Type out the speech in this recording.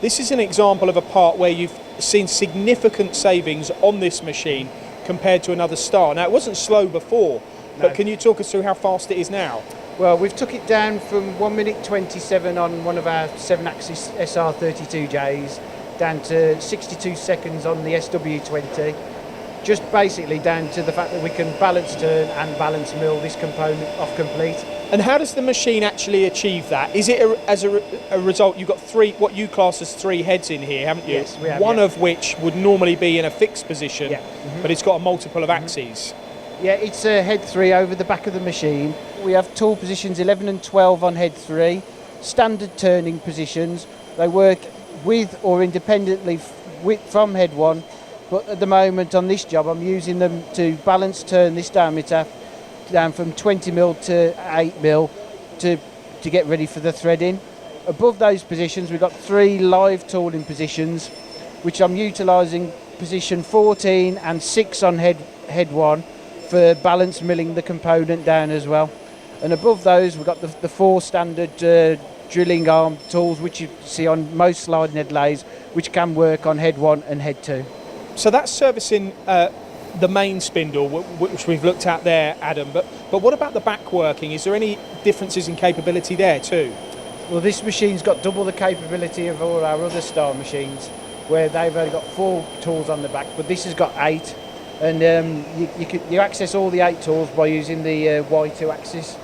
This is an example of a part where you've seen significant savings on this machine compared to another Star. Now, it wasn't slow before, but can you talk us through how fast it is now? Well, we've took it down from 1 minute 27 on one of our 7-axis SR32Js down to 62 seconds on the SW20. Just basically down to the fact that we can balance turn and balance mill this component off complete. And how does the machine actually achieve that? Is it as a result, you've got three, what you class as three heads in here, haven't you? Yes, we have. One of which would normally be in a fixed position, but it's got a multiple of axes. Yeah, it's a head 3 over the back of the machine. We have tool positions 11 and 12 on head 3, standard turning positions. They work with or independently from head 1, but at the moment on this job I'm using them to balance turn this diameter down from 20 mil to 8 mil to get ready for the threading. Above those positions we've got 3 live tooling positions, which I'm utilising position 14 and 6 on head 1 for balance milling the component down as well. And above those we've got the 4 standard drilling arm tools which you see on most sliding head lathes, which can work on head 1 and head 2. So that's servicing the main spindle, which we've looked at there, Adam, but what about the back working? Is there any differences in capability there too? Well, this machine's got double the capability of all our other Star machines, where they've only got 4 tools on the back, but this has got 8, and you access all the 8 tools by using the Y2 axis.